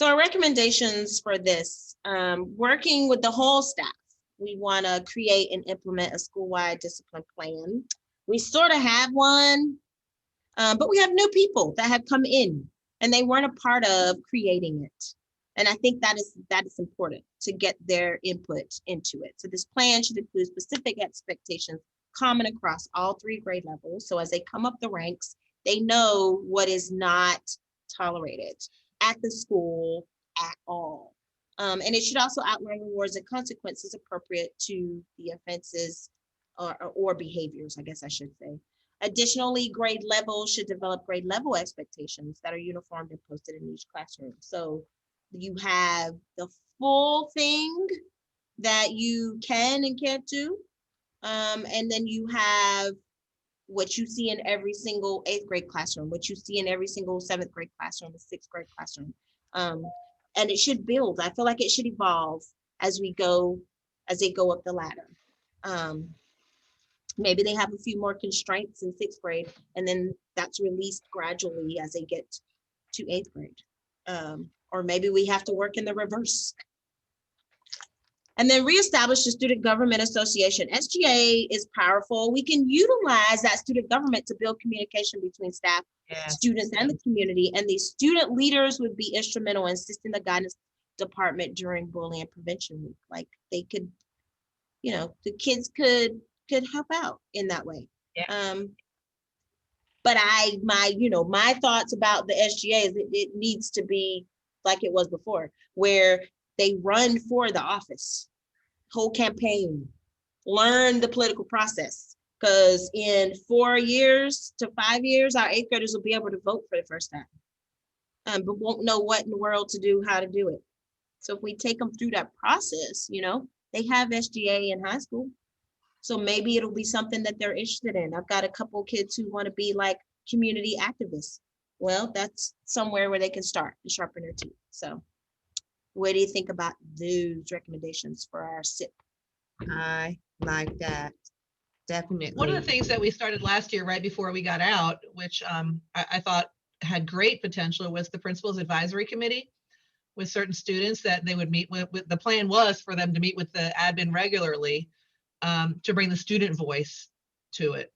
So our recommendations for this, working with the whole staff, we want to create and implement a school-wide discipline plan. We sort of have one, but we have new people that have come in and they weren't a part of creating it. And I think that is important to get their input into it. So this plan should include specific expectations common across all 3 grade levels. So as they come up the ranks, they know what is not tolerated at the school at all. And it should also outline rewards and consequences appropriate to the offenses or behaviors, I guess I should say. Additionally, grade levels should develop grade level expectations that are uniform and posted in each classroom. So you have the full thing that you can and can't do. And then you have what you see in every single 8th grade classroom, what you see in every single 7th grade classroom, the 6th grade classroom. And it should build. I feel like it should evolve as they go up the ladder. Maybe they have a few more constraints in 6th grade, and then that's released gradually as they get to 8th grade. Or maybe we have to work in the reverse. And then reestablish the Student Government Association. SGA is powerful. We can utilize that student government to build communication between staff, students, and the community. And these student leaders would be instrumental in assisting the guidance department during bullying prevention week. Like they could, the kids could help out in that way. Yeah. But my thoughts about the SGA is it needs to be like it was before, where they run for the office, whole campaign, learn the political process. Because in 4 years to 5 years, our 8th graders will be able to vote for the first time, but won't know what in the world to do, how to do it. So if we take them through that process, they have SGA in high school. So maybe it'll be something that they're interested in. I've got a couple kids who want to be like community activists. Well, that's somewhere where they can start and sharpen their teeth. So what do you think about those recommendations for our SCIP? I like that. Definitely. One of the things that we started last year, right before we got out, which I thought had great potential, was the Principals Advisory Committee with certain students that they would meet with. The plan was for them to meet with the admin regularly to bring the student voice to it.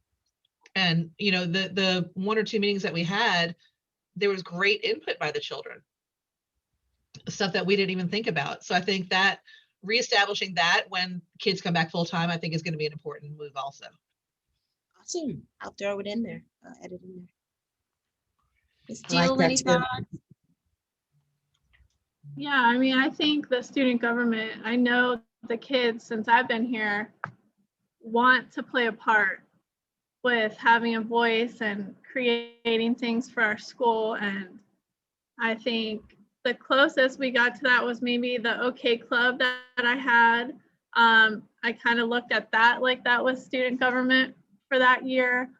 And, the 1 or 2 meetings that we had, there was great input by the children, stuff that we didn't even think about. So I think that reestablishing that when kids come back full time, I think is going to be an important move also. Awesome. I'll throw it in there. Edit in there. Ms. I like Teal, that any too. thoughts? Yeah, I think the student government, I know the kids, since I've been here, want to play a part with having a voice and creating things for our school. And I think the closest we got to that was maybe the OK Club that I had. I kind of looked at that like that was student government for that year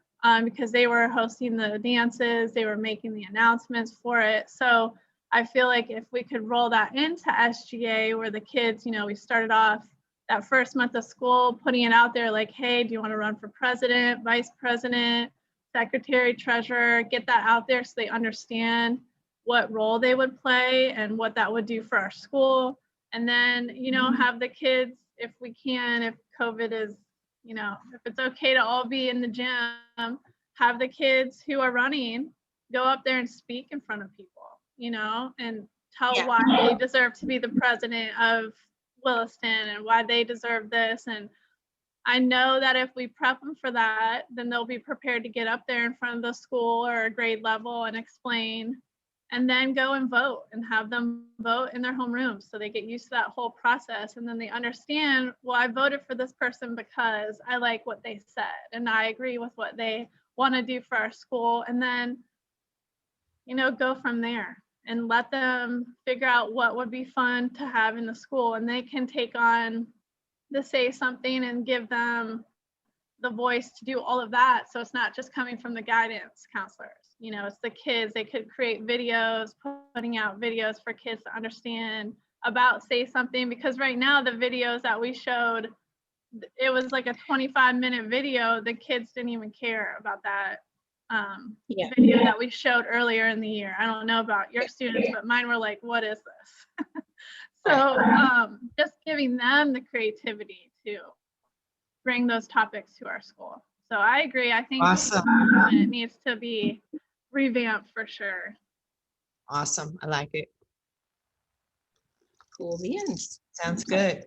because they were hosting the dances, they were making the announcements for it. So I feel like if we could roll that into SGA where the kids, we started off that first month of school, putting it out there like, hey, do you want to run for president, vice president, secretary, treasurer, get that out there so they understand what role they would play and what that would do for our school. And then, have the kids, if we can, if COVID is, if it's okay to all be in the gym, have the kids who are running go up there and speak in front of people, and tell why they deserve to be the president of Williston and why they deserve this. And I know that if we prep them for that, then they'll be prepared to get up there in front of the school or a grade level and explain, and then go and vote and have them vote in their homerooms so they get used to that whole process. And then they understand, well, I voted for this person because I like what they said and I agree with what they want to do for our school. And then, go from there and let them figure out what would be fun to have in the school. And they can take on the say something and give them the voice to do all of that. So it's not just coming from the guidance counselors, it's the kids. They could create videos, putting out videos for kids to understand about say something, because right now the videos that we showed, it was like a 25-minute video. The kids didn't even care about that. Yeah. video that we showed earlier in the year. I don't know about your students, but mine were like, what is this? So just giving them the creativity to bring those topics to our school. So I agree. I think Awesome. it needs to be revamped for sure. Awesome. I like it. Cool beans. Sounds good.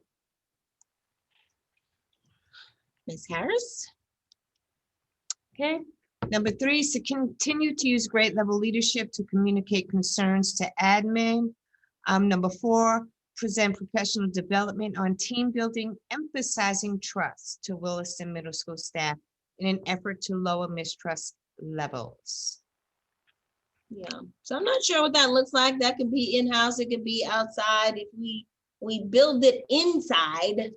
Ms. Harris? Okay. Number 3 is to continue to use grade level leadership to communicate concerns to admin. Number 4, present professional development on team building, emphasizing trust to Williston Middle School staff in an effort to lower mistrust levels. Yeah, so I'm not sure what that looks like. That could be in-house, it could be outside. If we build it inside,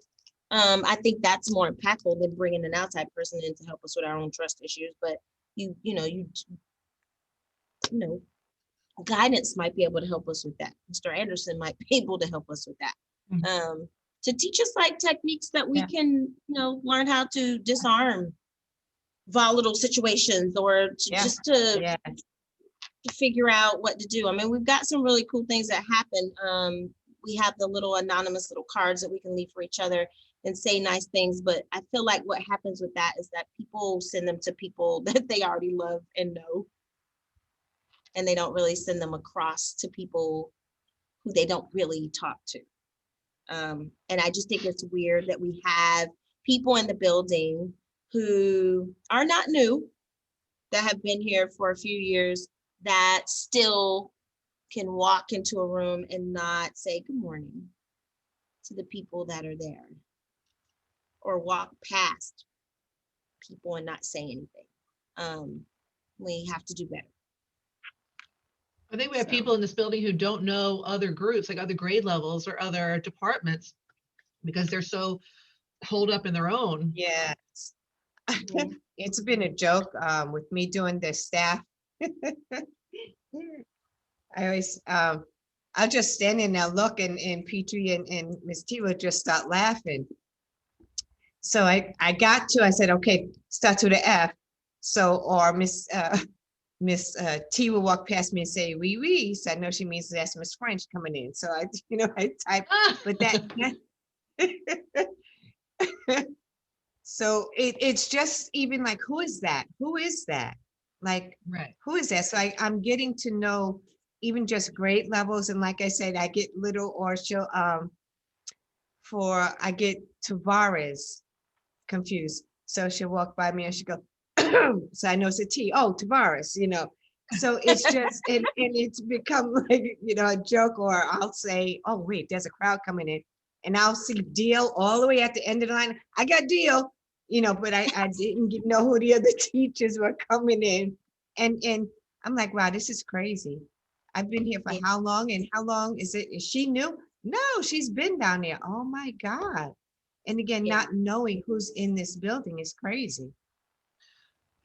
I think that's more impactful than bringing an outside person in to help us with our own trust issues. But you know, guidance might be able to help us with that. Mr. Anderson might be able to help us with that. To teach us like techniques that we can, learn how to disarm volatile situations or to just to figure out what to do. I mean, we've got some really cool things that happen. We have the little anonymous little cards that we can leave for each other and say nice things, but I feel like what happens with that is that people send them to people that they already love and know, and they don't really send them across to people who they don't really talk to. And I just think it's weird that we have people in the building who are not new, that have been here for a few years, that still can walk into a room and not say good morning to the people that are there, or walk past people and not say anything. We have to do better. I think we have people in this building who don't know other groups, like other grade levels or other departments, because they're so holed up in their own. Yes. It's been a joke with me doing the staff. I always, I'll just stand in there, look, and Petrie and Miss T will just start laughing. So I said, okay, start with the F. So, or Miss T will walk past me and say, oui, oui. So I know she means that's Miss French coming in. So I type, but that, so it's just even like, who is that? Who is that? Like, Right. who is that? So I'm getting to know even just grade levels. And like I said, I get little, or she'll, I get Tavares confused. So she'll walk by me and she'll go, so I know it's a T. Oh, Tavares, So it's just, and it's become like, a joke, or I'll say, oh, wait, there's a crowd coming in. And I'll see Deal all the way at the end of the line. I got Deal, but I didn't know who the other teachers were coming in. And I'm like, wow, this is crazy. I've been here for how long? And how long is it? Is she new? No, she's been down there. Oh my God. And again, not knowing who's in this building is crazy.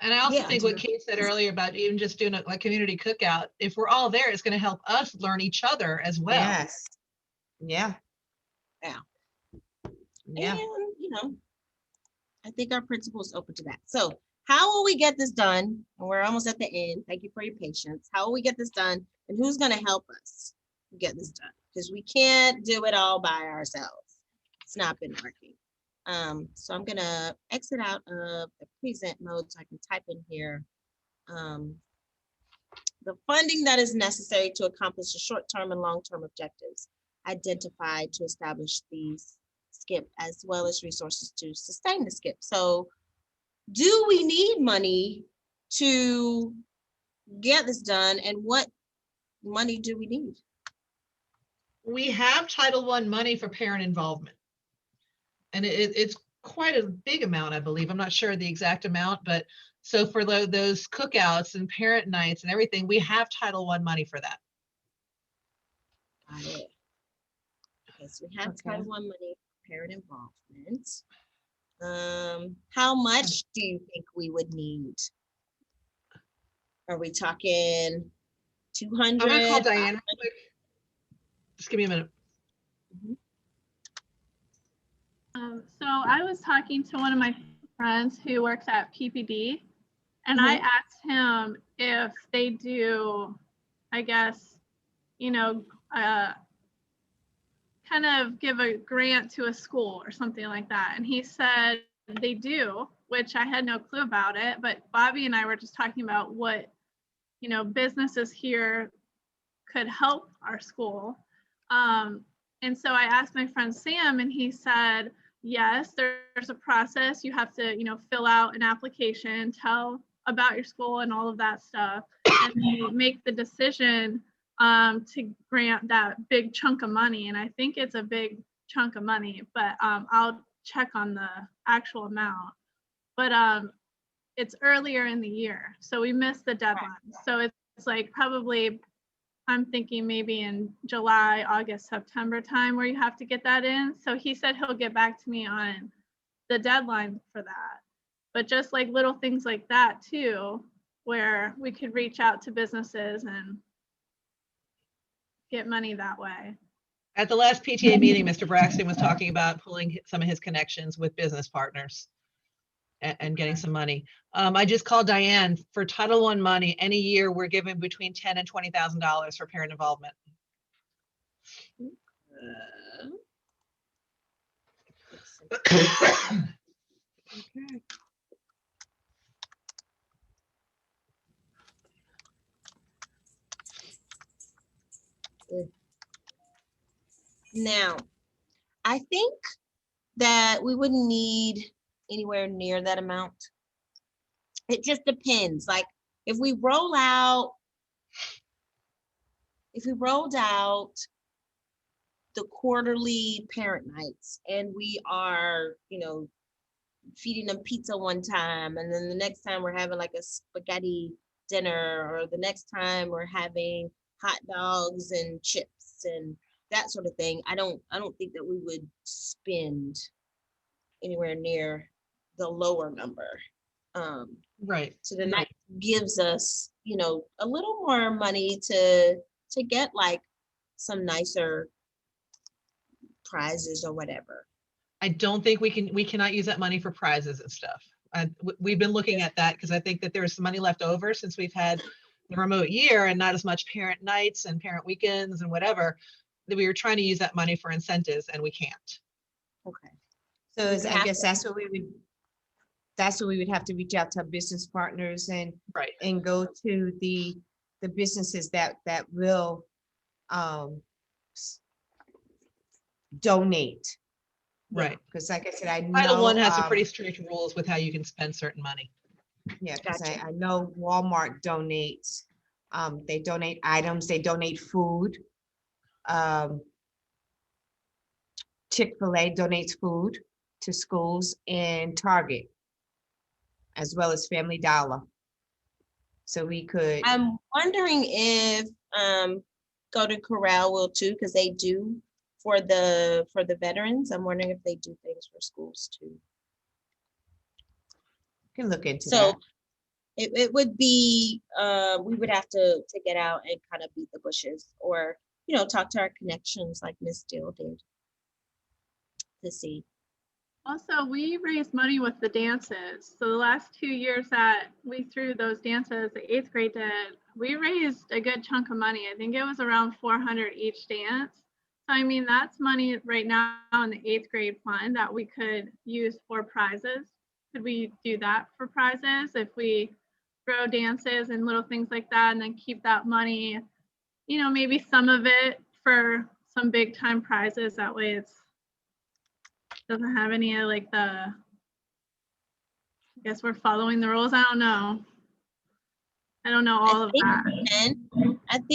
And I also think what Kate said earlier about even just doing a community cookout, if we're all there, it's going to help us learn each other as well. Yes. Yeah. And, I think our principal is open to that. So how will we get this done? And we're almost at the end. Thank you for your patience. How will we get this done? And who's going to help us get this done? Because we can't do it all by ourselves. It's not been working. So I'm going to exit out of the present mode so I can type in here the funding that is necessary to accomplish the short-term and long-term objectives identified to establish these SCIP, as well as resources to sustain the SCIP. So do we need money to get this done, and what money do we need? We have Title I money for parent involvement. And it's quite a big amount, I believe. I'm not sure the exact amount, but so for those cookouts and parent nights and everything, we have Title I money for that. Got it. Okay, so we have Title I money for parent involvement. How much do you think we would need? Are we talking 200? I'm gonna call Diane real quick. Just give me a minute. So I was talking to one of my friends who works at PPD, And I asked him if they do, I guess, you know, kind of give a grant to a school or something like that. And he said they do, which I had no clue about it. But Bobby and I were just talking about what, you know, businesses here could help our school. And so I asked my friend Sam, and he said, yes, there's a process. You have to, you know, fill out an application, tell about your school and all of that stuff, and you make the decision to grant that big chunk of money. And I think it's a big chunk of money, but I'll check on the actual amount. But it's earlier in the year, so we missed the deadline. So it's like probably, I'm thinking maybe in July, August, September time where you have to get that in. So he said he'll get back to me on the deadline for that. But just like little things like that too, where we could reach out to businesses and get money that way. At the last PTA meeting, Mr. Braxton was talking about pulling some of his connections with business partners and getting some money. I just called Diane for Title I money. Any year we're giving between $10,000 and $20,000 for parent involvement. Now, I think that we wouldn't need anywhere near that amount. It just depends. Like if we rolled out the quarterly parent nights and we are, you know, feeding them pizza one time, and then the next time we're having like a spaghetti dinner, or the next time we're having hot dogs and chips and that sort of thing, I don't think that we would spend anywhere near the lower number. Right. So then that gives us, you know, a little more money to get like some nicer prizes or whatever. I don't think we cannot use that money for prizes and stuff. We've been looking at that because I think that there's some money left over since we've had the remote year and not as much parent nights and parent weekends and whatever, that we were trying to use that money for incentives and we can't. Okay. So I guess that's what we would have to reach out to our business partners and Right. and go to the businesses that will donate. Right. Because like I said, I know Title I has some pretty strict rules with how you can spend certain money. yeah, because Gotcha. I know Walmart donates. They donate items, they donate food. Chick-fil-A donates food to schools, and Target, as well as Family Dollar. So we could, I'm wondering if Golden Corral will too, because they do for the veterans. I'm wondering if they do things for schools too. can look into So that. it would be, we would have to get out and kind of beat the bushes, or, you know, talk to our connections like Miss Dill did to see. Also, we raised money with the dances. So the last 2 years that we threw those dances, the 8th grade did, we raised a good chunk of money. I think it was around $400 each dance. So I mean, that's money right now in the 8th grade fund that we could use for prizes. Could we do that for prizes if we throw dances and little things like that, and then keep that money, you know, maybe some of it for some big time prizes? That way it's doesn't have any like I guess we're following the rules. I don't know all of I that. think we can.